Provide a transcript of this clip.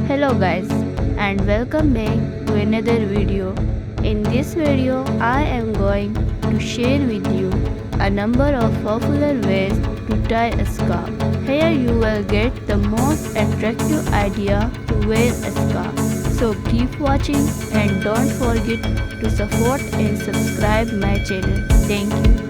Hello guys and welcome back to another video. In this video I am going to share with you a number of popular ways to tie a scarf. Here you will get the most attractive idea to wear a scarf. So keep watching and don't forget to support and subscribe my channel. Thank you.